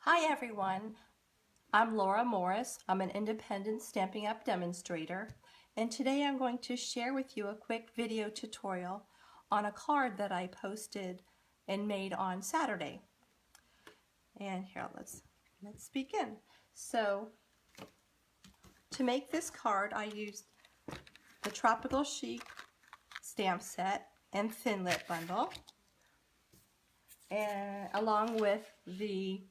Hi everyone, I'm Laura Morris. I'm an independent Stampin' Up! Demonstrator, and today I'm going to share with you a quick video tutorial on a card that I posted and made on Saturday. And here, let's begin. So, to make this card, I used the Tropical Chic stamp set and Thinlit bundle, and along with the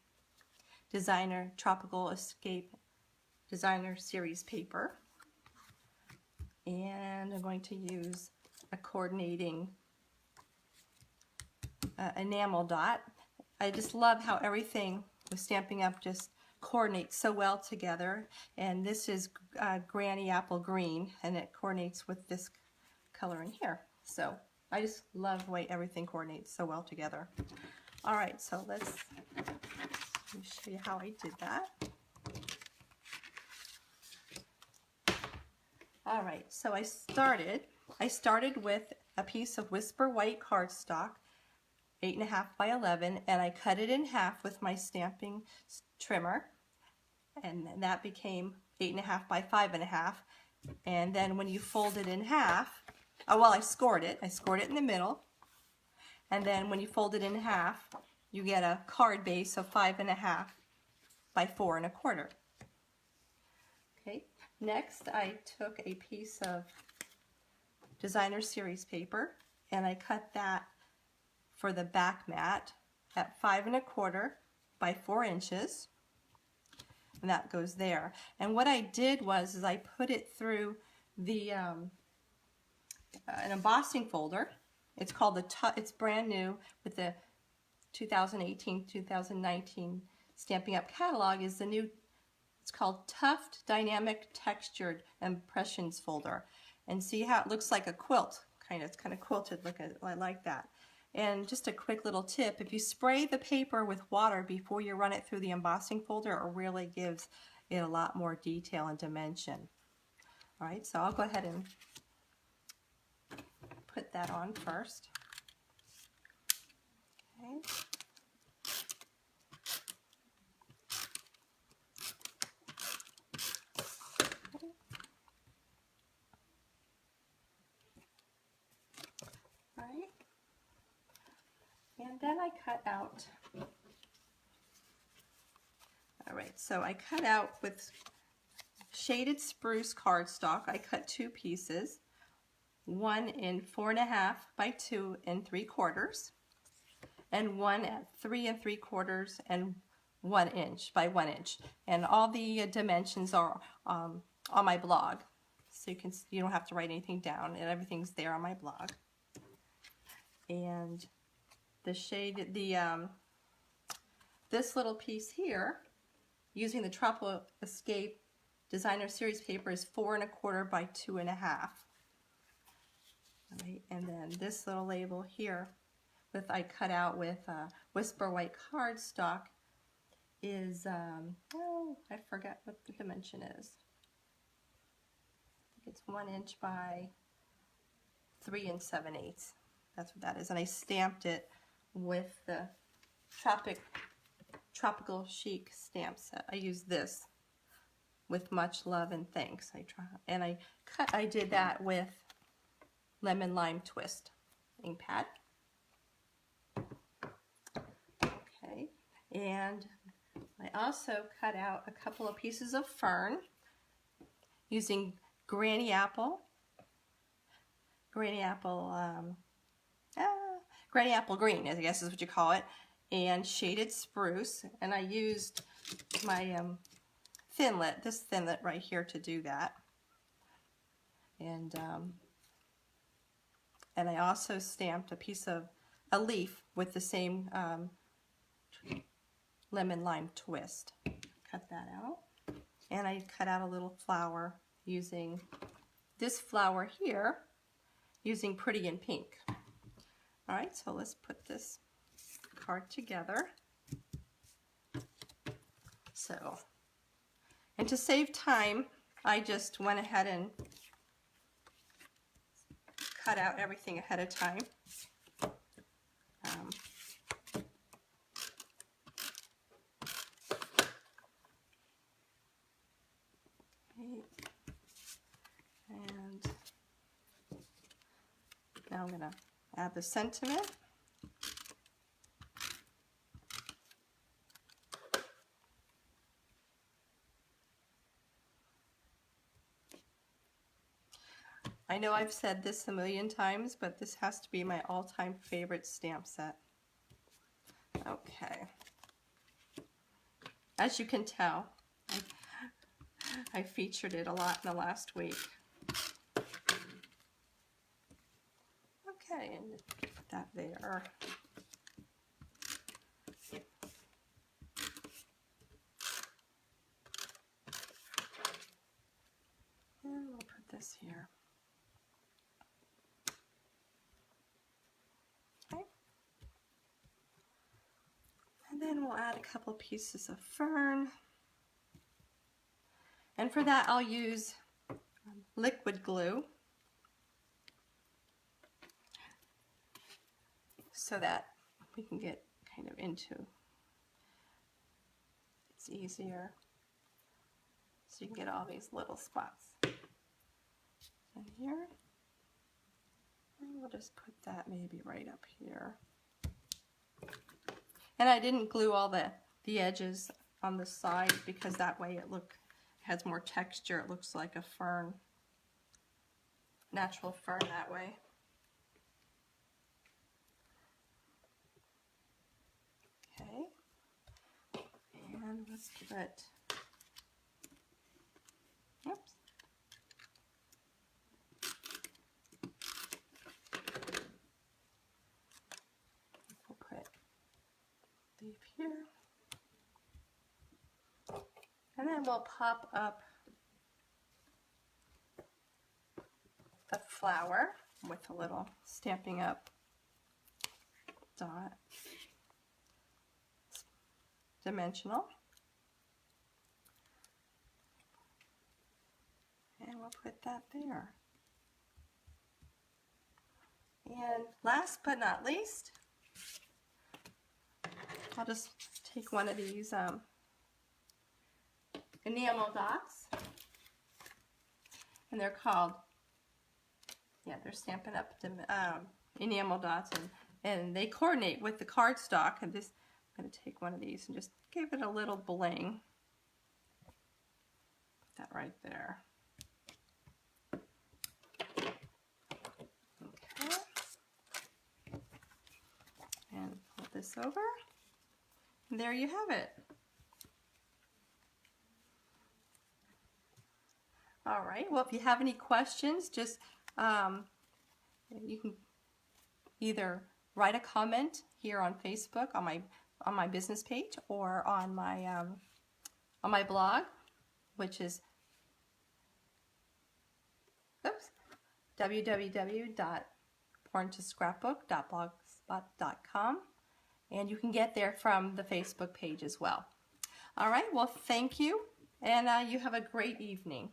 Designer Tropical Escape Designer Series paper, and I'm going to use a coordinating enamel dot. I just love how everything with Stampin' Up! Just coordinates so well together, and this is Granny Apple Green, and it coordinates with this color in here. So I just love the way everything coordinates so well together. Alright, so let me show you how I did that. Alright, so I started with a piece of Whisper White cardstock, 8.5 by 11, and I cut it in half with my stamping trimmer, and that became 8.5 by 5.5. And then when you fold it in half, I scored it in the middle, and then when you fold it in half, you get a card base of 5.5 by 4.25. Okay. Next, I took a piece of Designer Series paper and I cut that for the back mat at 5.25 by 4 inches, and that goes there. And what I did was I put it through the an embossing folder. It's called it's brand new with the 2018-2019 Stampin' Up! Catalog. Is the new. It's called Tuft Dynamic Textured Impressions folder. And see how it looks like a quilt, it's kind of quilted. Look at it, I like that. And just a quick little tip, if you spray the paper with water before you run it through the embossing folder, it really gives it a lot more detail and dimension. Alright, so I'll go ahead and put that on first. Okay. Right. And then I cut out, alright, so I cut out with shaded spruce cardstock. I cut 2 pieces, one in 4.5 by 2 3/4, and one at 3 3/4 and 1 inch by 1 inch. And all the dimensions are on my blog, so you don't have to write anything down, and everything's there on my blog. And the shade, this little piece here, using the Tropical Escape Designer Series paper, is 4.25 by 2.5. Right, and then this little label here, I cut out with Whisper White cardstock, is I forget what the dimension is. I think it's 1 inch by 3 7/8. That's what that is, and I stamped it with the Tropical Chic stamp set. I used this with much love and thanks. I did that with Lemon Lime Twist ink pad. Okay, and I also cut out a couple of pieces of fern using Granny Apple Green, I guess is what you call it, and shaded spruce. And I used my Thinlit, this Thinlit right here, to do that. And I also stamped a leaf with the same Lemon Lime Twist. Cut that out. And I cut out a little flower using this flower here, using Pretty in Pink. Alright, so let's put this card together. So, and to save time, I just went ahead and cut out everything ahead of time. I'm going to add the sentiment. I know I've said this a million times, but this has to be my all-time favorite stamp set. Okay. As you can tell, I featured it a lot in the last week. Okay, and put that there. And we'll put this here. Okay. And then we'll add a couple pieces of fern. And for that, I'll use liquid glue so that we can get kind of into, it's easier. So you can get all these little spots in here. And we'll just put that maybe right up here. And I didn't glue all the edges on the side because that way it has more texture. It looks like a fern, natural fern that way. Okay. And let's put, oops. We'll put leaf here. And then we'll pop up the flower with a little Stampin' Up dot. It's dimensional. And we'll put that there. And last but not least, I'll just take one of these enamel dots, and they're called, they're Stampin' Up enamel dots, and they coordinate with the cardstock. And this, I'm going to take one of these and just give it a little bling. Put that right there. Okay. And pull this over. And there you have it. All right, well, if you have any questions, just you can either write a comment here on Facebook on my business page, or on my blog, which is www.borntoscrapbook.blogspot.com, and you can get there from the Facebook page as well. All right, well, thank you, and you have a great evening.